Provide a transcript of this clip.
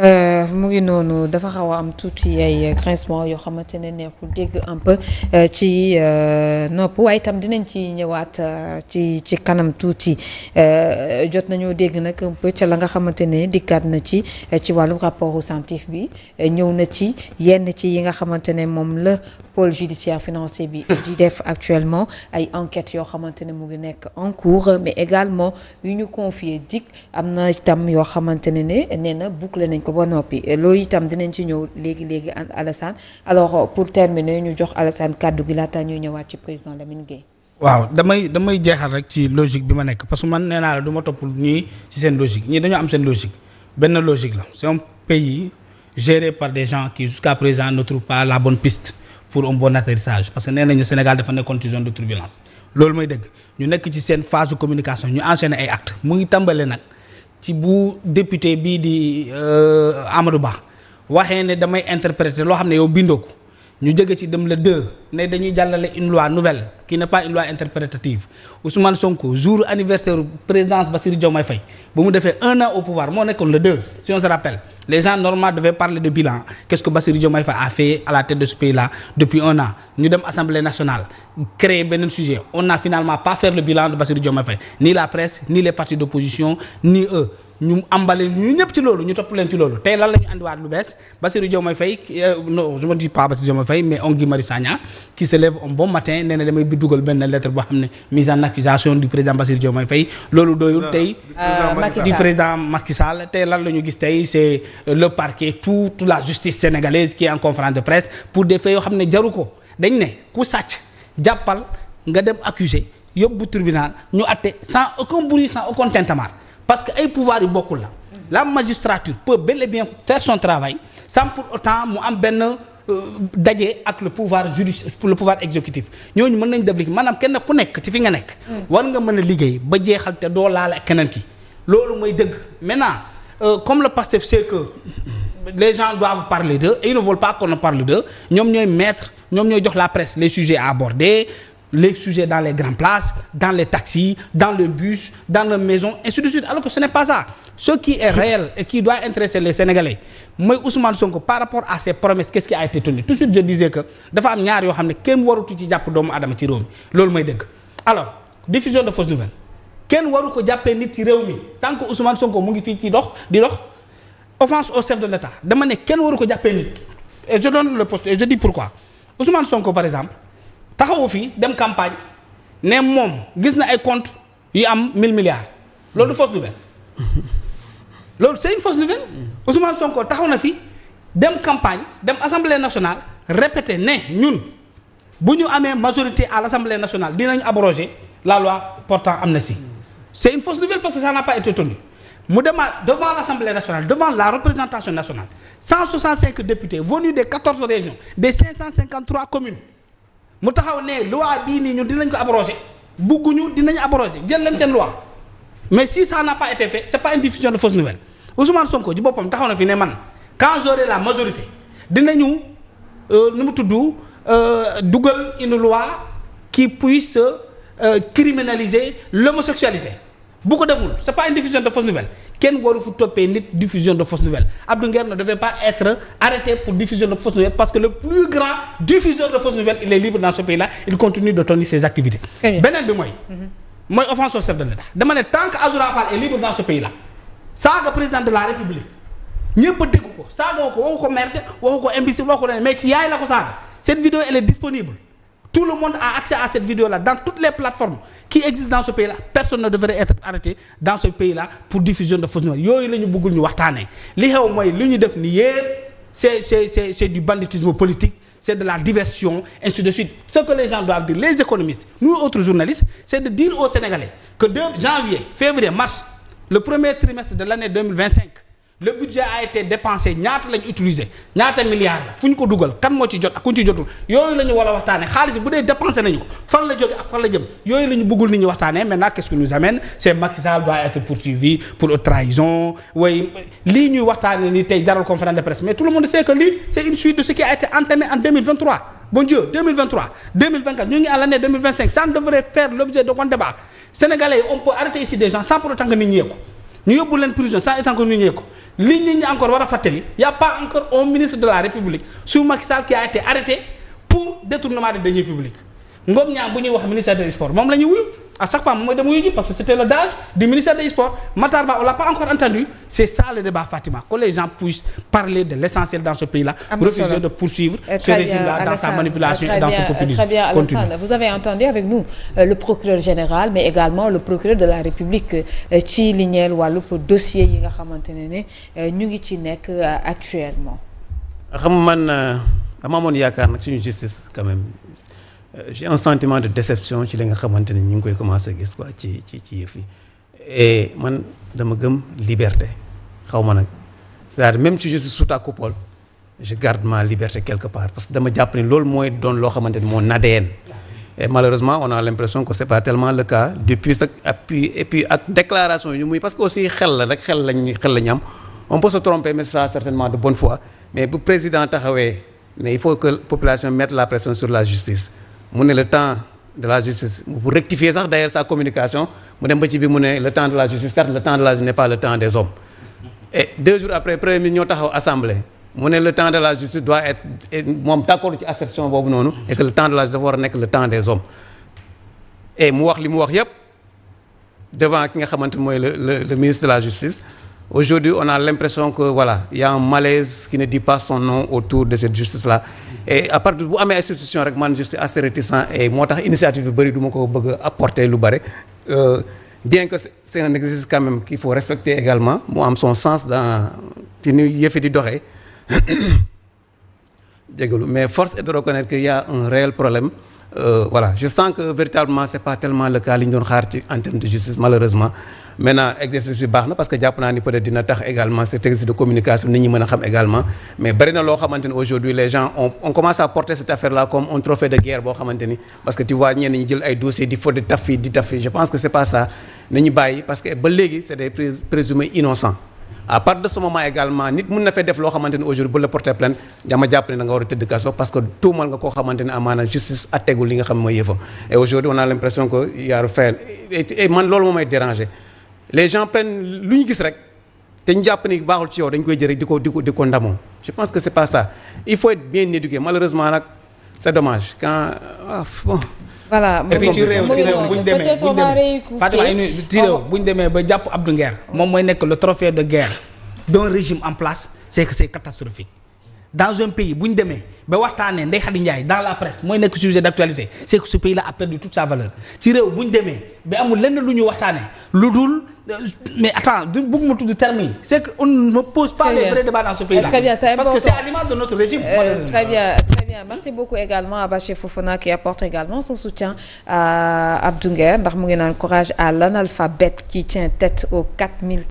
mu ngi noonu dafa xaw a am tuuti ay grincement yoo xamante ne neexul dégg un peu ci nopp waaye itam dinañ ci ñëwaat ci kanam tuuti jot nañoo dégg nag un peu ca la nga xamante ne dikkaat na ci wàllu rapport CENTIF bi ñëw na ci yenn ci yi nga xamante ne moom la pôle judiciaire financier bi di def actuellement ay enquêtes yoo xamante ne mu ngi nekk en cours mais également yu ñu confié dik am na itam yoo xamante ne nee na boucler nañ ko ba noppi loolu itam dinañ ci ñëw léegi Alassane alors pour terminer ñu jox Alassane kàddu gi laata ñuy ñëwaat ci président Lamine Gueye. waaw damay jeexal rek ci logique bi ma nekk parce que man nee naa la du ma topp ñii ci seen logique ñii dañoo am seen logique benn logique la c'est un pays géré par des gens qui jusqu'à présent ne trouvent pas la bonne piste pour un bon atterrissage parce que nee nañu Sénégal dafa nekkoon ci zone de turbulence loolu mooy dëgg ñu nekk ci seen phase de communication ñu enchaîner ay actes mu ngi tàmbale nag ci bu député bii di Amadou Ba waxee ne damay interpréter loo xam ne yow bindoo ko ñu jóge ci dem le 2 ne dañuy jàllale une loi nouvelle qui n'est pas une loi interprétative Ousmane Sonko jour anniversaire présidence Bassirou Diomaye Faye ba mu defee 1 an au pouvoir moo nekkoon le 2 si on se rappelle les gens normalement devaient parler de bilan qu'est-ce que Bassirou Diomaye Faye a fait à la tête de ce pays-là depuis 1 an ñu dem assemblée nationale créer beneen sujet on n'a finalement pas fait le bilan de Bassirou Diomaye Faye ni la presse ni les partis d'opposition ni eux ñu ambale ñu ñëpp ci loolu ñu topp leen ci loolu tey lan la ñu andiwaat lu bees Bassirou Diomaye Faye non je ne dis pas Bassirou Diomaye Faye mais Guy Marius Sagna qui se lève un bon matin nee na damay bi dugal benn lettre boo xam ne mise en accusation du président Bassirou Diomaye Faye loolu doyul tey du président Macky Sall tey lan la ñu gis tey c'est le parquet toute la justice sénégalaise qui est en conférence de presse pour des faits yoo xam ne jaru ko dañ ne ku sàcc jàppal nga dem accuser yóbbu tribunal ñu atte sans aucun bruit sans aucun tintamarre parce que ay pouvoir yu bokkul la magistrature peut bel et bien faire son travail sans pour autant mu am benn daje ak le pouvoir judiciaire le pouvoir exécutif ñooñu mën nañ def maanaam kenn ku nekk ci fi nga nekk war nga mën a liggéey ba jeexal te doo laal ak keneen ki loolu mooy dëgg maintenant comme le Pastef c'est que les gens doivent parler d'eux et ils ne veulent pas qu'on en parle d'eux ñoom ñooy mettre ñoom ñooy jox la presse les sujets à aborder les sujets dans les grandes places, dans les taxis, dans le bus, dans les maisons, ainsi de suite. Alors que ce n'est pas ça. Ce qui est réel et qui doit intéresser les Sénégalais, moi Ousmane Sonko par rapport à ses promesses, qu'est-ce qui a été tenu? Tout de suite je disais que dafa am ñaar yoo xam ne kenn warutu ci jàpp doomu adama ci réew mi loolu mooy dëgg. Alors diffusion de fausses nouvelles kenn waru ko jàppee nit ci réew mi tant que Ousmane Sonko mu ngi fii ci dox di dox offense au chef de l'État dama ne kenn waru ko jàppee nit et je donne le poste et je dis pourquoi Ousmane Sonko par exemple. taxawu fii dem campagne ne moom gis na ay compte yu am 1000 milliards loolu du fausse nouvelle loolu c'est une fausse nouvelle Ousmane Sonko taxaw na fi dem campagne dem assemblée nationale répété ne ñun bu ñu amee majorité à l'assemblée nationale dinañ abroger la loi portant amnistie c'est une fausse nouvelle parce que ça n'a pas été tenu mu demaat devant l'assemblée nationale devant la représentation nationale 165 députés venus des 14 régions des 553 communes mu taxaw ne loi bii nii ñun dinañ ko abroger bugguñu dinañ abroger jël leen seen loi mais si ça n'a pas été fait c'est pas une diffusion de fausse nouvelle Ousmane Sonko ci boppam taxaw na fi ne man quand j'aurai la majorité dinañu nu mu tudd dugal une loi qui puisse criminaliser l'homosexualité bu ko deful c'est pas une diffusion de fausse nouvelle kenn waru fu toppee nit diffusion de fausses nouvelles Abdou Nguer ne devait pas être arrêté pour diffusion de fausses nouvelles parce que le plus grand diffuseur de fausses nouvelles il est libre dans ce pays-là il continue de tenir ses activités beneen bi mooy offense au chef de l'État dama ne tant que Azoura Fall est libre dans ce pays-là saaga président de la République ñëpp a dégg ko saaga ko waxu ko merde waxu ko imbécile waxu ko ne mais ci yaay la ko saaga cette vidéo elle est disponible tout le monde a accès à cette vidéo-là dans toutes les plateformes qui existent dans ce pays-là personne ne devrait être arrêté dans ce pays-là pour diffusion de fausses nouvelles yooyu la ñu bëggul ñu waxtaanee li xew mooy li ñu def ni yépp c'est du banditisme politique c'est de la diversion ainsi de suite ce que les gens doivent dire les économistes nous autres journalistes c'est de dire aux Sénégalais que de janvier février mars le premier trimestre de l'année 2025 le budget a été dépensé ñaata lañ utilisé ñaata milliards la fu ñu ko dugal kan moo ci jot ak ku ñu ci jotul yooyu la ñu war a waxtaanee xaalis bu dee dépensé nañu ko fan la jóge ak fan la jëm yooyu la ñu bëggul nit ñi waxtaanee maintenant qu'est-ce qui nous amène c'est Macky Sall doit être poursuivi pour trahison way lii ñuy waxtaanee ni tey jaral conférence de presse mais tout le monde sait que lii c'est une suite de ce qui a été entamé en 2023 bon Dieu 2023 2024 ñu ngi à l'année 2025 ça devrait faire l'objet de débat sénégalais on peut arrêter ici des gens sans pour autant que nit ñi yee ko ñu yóbbu leen prison sans autant que nit ñi yee ko li nit ñi encore war a fàttali y a pas encore un ministre de la République sous Macky Sall qui a été arrêté pour détournement des deniers publics Ngom Niang bu ñuy wax ministère des sports moom la ñuy wuyu à chaque fois moom mooy dem wuyu ji parce que c'était le DAGE du ministère des sports Matar Ba on l'a pas encore entendu c'est ça le débat Fatima que les gens puissent parler de l'essentiel dans ce pays-là refuser de poursuivre ce régime-là dans sa manipulation et dans son populisme. Très bien Alassane, vous avez entendu avec nous le procureur général mais également le procureur de la République ci li ñeel wàllu dossier yi nga xamante ne ñu ngi ci nekk actuellement. xam man dama amoon yaakaar nag suñu justice quand même. J'ai un sentiment de déception ci li nga xamante ni ñu ngi koy commencer gis quoi ci yëf yi et man dama gëm liberté xaw ma nag c'est-à-dire même si je suis sous ta coupole je garde ma liberté quelque part parce que dama jàpp ni loolu mooy doon loo xamante ni mon ADN et malheureusement on a l'impression que c'est pas tellement le cas depuis sax et puis ak déclaration yu muy parce que aussi xel la rek xel lañ am on peut se tromper mais ça certainement de bonne foi mais bu président taxawee ne il faut que population mette la pression sur la justice mu ne le temps de la justice pour rectifier sax d'ailleurs sa communication mu dem ba ci bi mu ne le temps de la justice certes le temps de la justice n'est pas le temps des hommes et 2 jours après premier ministre ñoo taxaw assemblée mu ne le temps de la justice doit être moom d'accord ci assertion boobu noonu et que le temps de la justice dafa war a nekk le temps des hommes et mu wax li mu wax yépp devant ki nga xamante mooy le ministre de la justice. Aujourd'hui, on a l'impression que voilà, il y a un malaise qui ne dit pas son nom autour de cette justice-là. Et à part bu amee institution rek man je suis assez réticent et moo tax initiative yu bëri du ma ko bëgg a apporter lu bëri bien que c'est un exercice quand même qu'il faut respecter également mu am son sens dans ci ni yëfi di doxee jégalu mais force est de reconnaître qu'il y a un réel problème. Voilà, je sens que véritablement c'est pas tellement le cas li ñu doon xaar ci en termes de justice malheureusement maintenant exercice bi baax na parce que jàpp naa ni peut-être dina tax également cet exercice de communication nit ñi mën a xam également mais bari na loo xamante ni aujourd'hui les gens on commence à porter cette affaire-là comme un trophée de guerre boo xamante ni parce que tu vois ñenn ñi jël ay dossiers di fo di taf fii je pense que c'est pas ça nañu bàyyi parce que ba léegi c'est des présumés innocents. À partir de ce moment également nit mën na fee def loo xamante ni aujourd'hui bu la porter plainte dama jàpp ne da nga war a tëdd kaso parce que tuumal nga koo xamante ni amaana justice attegul li nga xam mooy yëfam et aujourd'hui on a l'impression que y a fait et man loolu moo may déranger les gens prennent lu ñu gis rek te ñu jàpp ni baaxul ci yow dañ koy jël di ko ndamoo je pense que c'est pas ça il faut être bien éduqué malheureusement nag c'est dommage quand bon. Voilà ci réew bu ñu demee Fatima ci réew bu ñu demee ba jàpp Abdou Nguer moom mooy nekk le trophée de guerre d'un régime en place c'est que c'est catastrophique dans un pays bu ñu demee ba waxtaanee Ndeye Khady Ndiaye dans la presse mooy nekk sujet d'actualité c'est que ce pays-là a perdu toute sa valeur ci réew bu ñu demee ba amul lenn lu ñu waxtaanee lu dul mais attends bëgg ma tudd terme yi c'est que on ne pose pas les vrais débats dans ce pays-là. Très bien, c'est important. Parce que c'est à l'image de notre régime. Très bien. Merci beaucoup également à Bachir Fofana qui apporte également son soutien à Abdou Nguer ndax mu ngi naan courage à l'analphabète qui tient tête aux 4000